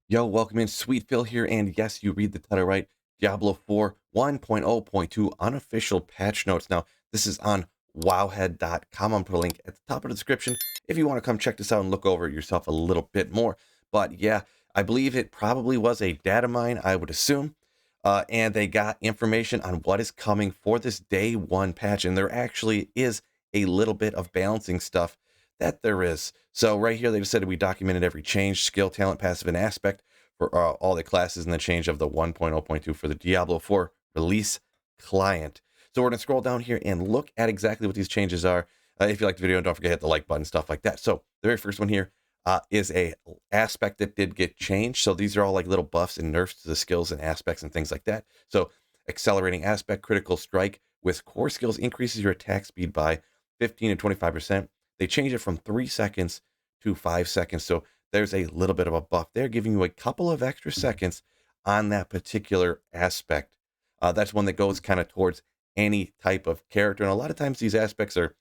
Yo, welcome in. Sweet Phil here, and yes, you read the title right. Diablo 4 1.0.2 unofficial patch notes. Now, this is on wowhead.com. I'm putting a link at the top of the description if you want to come check this out and look over it yourself a little bit more. But yeah, I believe it probably was a data mine, I would assume. And they got information on what is coming for this day one patch. And there actually is a little bit of balancing stuff that there is. So right here, they just said we documented every change, skill, talent, passive, and aspect for all the classes and the change of the 1.0.2 for the Diablo 4 release client. So we're going to scroll down here and look at exactly what these changes are. If you like the video, don't forget to hit the like button, stuff like that. So the very first one here is a aspect that did get changed. So these are all like little buffs and nerfs to the skills and aspects and things like that. So accelerating aspect, critical strike with core skills increases your attack speed by 15 to 25%. They change it from 3 seconds to 5 seconds. So there's a little bit of a buff there, giving you a couple of extra seconds on that particular aspect. That's one that goes kind of towards any type of character. And a lot of times these aspects are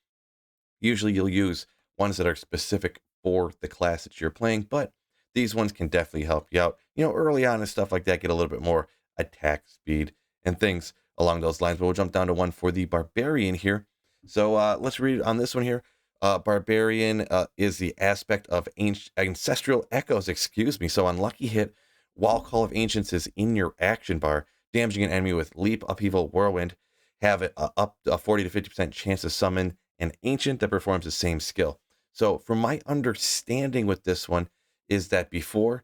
usually you'll use ones that are specific for the class that you're playing, but these ones can definitely help you out. You know, early on and stuff like that, get a little bit more attack speed and things along those lines. But we'll jump down to one for the Barbarian here. So let's read on this one here. Barbarian is the aspect of ancestral echoes, excuse me. So on lucky hit, while Call of Ancients is in your action bar, damaging an enemy with Leap, Upheaval, Whirlwind, have it up a 40 to 50% chance to summon an ancient that performs the same skill. So from my understanding with this one is that before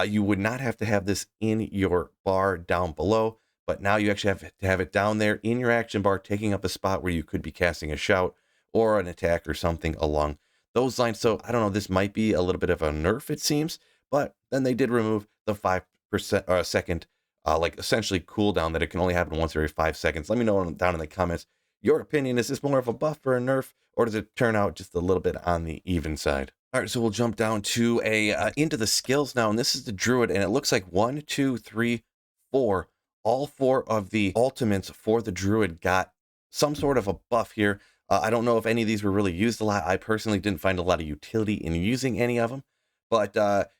you would not have to have this in your bar down below, but now you actually have to have it down there in your action bar, taking up a spot where you could be casting a shout or an attack or something along those lines. So I don't know, this might be a little bit of a nerf, it seems, but then they did remove the 5% second, like essentially cooldown that it can only happen once every 5 seconds. Let me know down in the comments your opinion. Is this more of a buff or a nerf, or does it turn out just a little bit on the even side? All right, so we'll jump down to into the skills now, and this is the Druid, and it looks like 1, 2, 3, 4. All 4 of the ultimates for the Druid got some sort of a buff here. I don't know if any of these were really used a lot. I personally didn't find a lot of utility in using any of them, but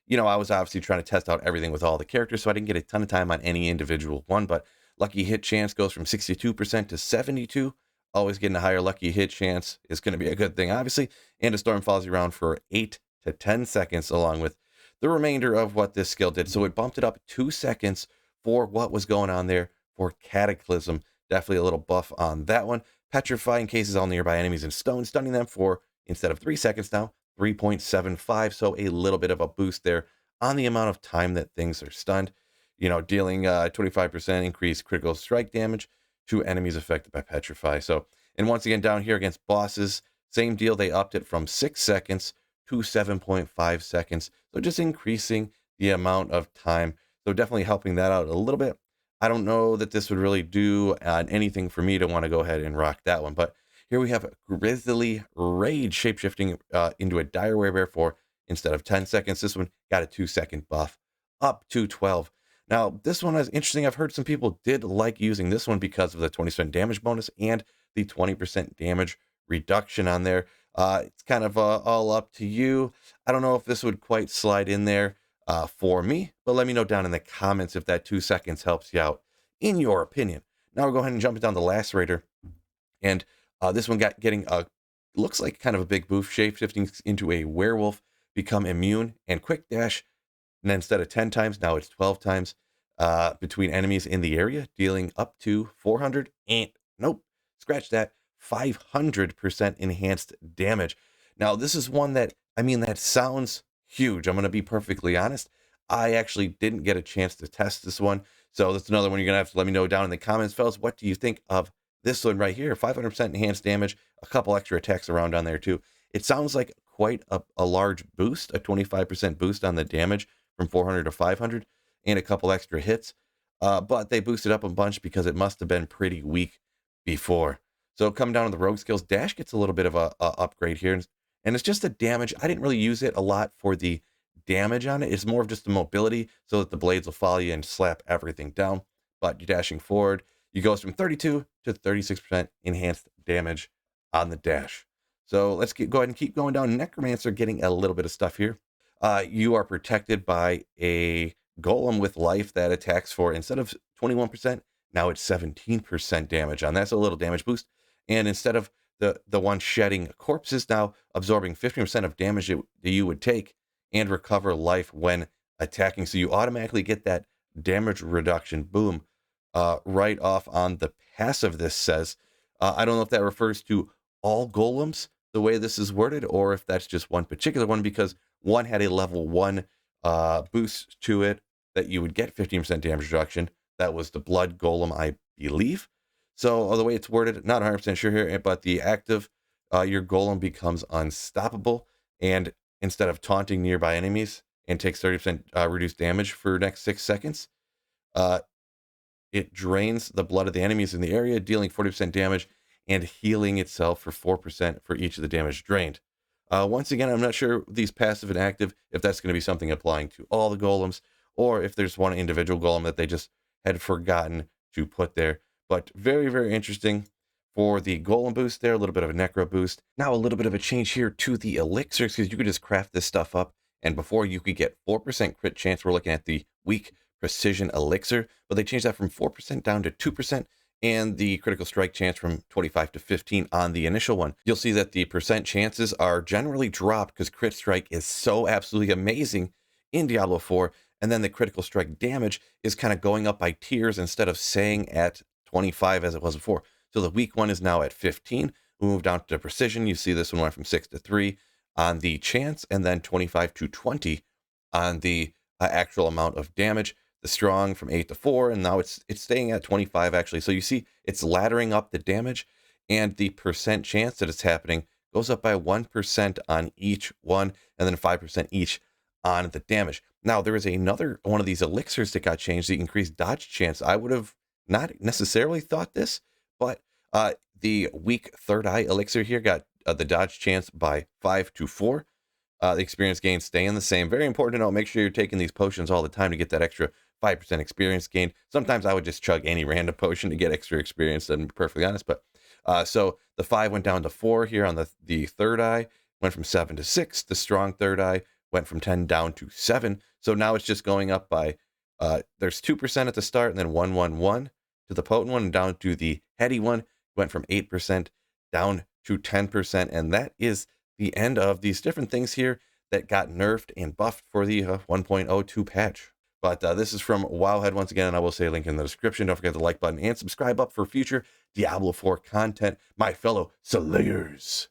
you know, I was obviously trying to test out everything with all the characters, so I didn't get a ton of time on any individual one. But lucky hit chance goes from 62% to 72. Always getting a higher lucky hit chance is going to be a good thing, obviously. And a storm follows you around for 8 to 10 seconds, along with the remainder of what this skill did. So it bumped it up 2 seconds for what was going on there for Cataclysm. Definitely a little buff on that one. Petrifying cases all nearby enemies in stone, stunning them for, instead of 3 seconds now, 3.75. So a little bit of a boost there on the amount of time that things are stunned. You know, dealing 25% increased critical strike damage to enemies affected by Petrify. So, and once again, down here against bosses, same deal. They upped it from 6 seconds to 7.5 seconds. So just increasing the amount of time. So definitely helping that out a little bit. I don't know that this would really do anything for me to want to go ahead and rock that one. But here we have Grizzly Rage shapeshifting into a dire werebear for, instead of 10 seconds, this one got a 2-second buff up to 12. Now, this one is interesting. I've heard some people did like using this one because of the 20% damage bonus and the 20% damage reduction on there. It's kind of all up to you. I don't know if this would quite slide in there for me, but let me know down in the comments if that 2 seconds helps you out, in your opinion. Now we'll go ahead and jump down the Lacerator. And this one getting a, looks like kind of a big boost, shape shifting into a werewolf, become immune and quick dash. And then instead of 10 times, now it's 12 times between enemies in the area, dealing up to 400 and nope, scratch that, 500% enhanced damage. Now, this is one that, I mean, that sounds huge. I'm going to be perfectly honest. I actually didn't get a chance to test this one. So that's another one you're going to have to let me know down in the comments, fellas. What do you think of this one right here? 500% enhanced damage, a couple extra attacks around on there too. It sounds like quite a large boost, a 25% boost on the damage from 400 to 500 and a couple extra hits. But they boosted up a bunch because it must have been pretty weak before. So come down to the rogue skills. Dash gets a little bit of a upgrade here. And it's just the damage. I didn't really use it a lot for the damage on it. It's more of just the mobility so that the blades will follow you and slap everything down. But you're dashing forward. You goes from 32 to 36% enhanced damage on the dash. So let's go ahead and keep going down. Necromancer getting a little bit of stuff here. You are protected by a golem with life that attacks for, instead of 21%, now it's 17% damage on. That's a little damage boost. And instead of the one shedding corpses, now absorbing 15% of damage that you would take and recover life when attacking. So you automatically get that damage reduction, boom, right off on the passive. This says, I don't know if that refers to all golems the way this is worded, or if that's just one particular one, because one had a level 1 boost to it that you would get 15% damage reduction. That was the blood golem, I believe. So the way it's worded, not 100% sure here, but the active, your golem becomes unstoppable, and instead of taunting nearby enemies and takes 30% reduced damage for next 6 seconds, uh, it drains the blood of the enemies in the area, dealing 40% damage and healing itself for 4% for each of the damage drained. Once again, I'm not sure these passive and active, if that's going to be something applying to all the golems, or if there's one individual golem that they just had forgotten to put there. But very, very interesting for the golem boost there, a little bit of a necro boost. Now a little bit of a change here to the elixirs, because you could just craft this stuff up, and before you could get 4% crit chance. We're looking at the weak precision elixir, but they changed that from 4% down to 2%, and the critical strike chance from 25 to 15 on the initial one. You'll see that the percent chances are generally dropped because crit strike is so absolutely amazing in Diablo 4, and then the critical strike damage is kind of going up by tiers instead of staying at 25 as it was before. So the weak one is now at 15. We move down to precision. You see this one went from 6 to 3 on the chance, and then 25 to 20 on the actual amount of damage. The strong from 8 to 4, and now it's staying at 25 actually. So you see it's laddering up the damage, and the percent chance that it's happening goes up by 1% on each one, and then 5% each on the damage. Now there is another one of these elixirs that got changed, the increased dodge chance. I would have not necessarily thought this, but the weak third eye elixir here got the dodge chance by 5 to 4. The experience gain staying the same. Very important to know. Make sure you're taking these potions all the time to get that extra 5% experience gain. Sometimes I would just chug any random potion to get extra experience, to be perfectly honest. But so the 5 went down to 4 here on the third eye, went from 7 to 6. The strong third eye went from 10 down to 7. So now it's just going up by, there's 2% at the start, and then 111 to the potent one, and down to the heady one, went from 8% down to 10%. And that is the end of these different things here that got nerfed and buffed for the 1.02 patch. But this is from Wowhead once again, and I will say a link in the description. Don't forget the like button and subscribe up for future Diablo 4 content, my fellow Slayers.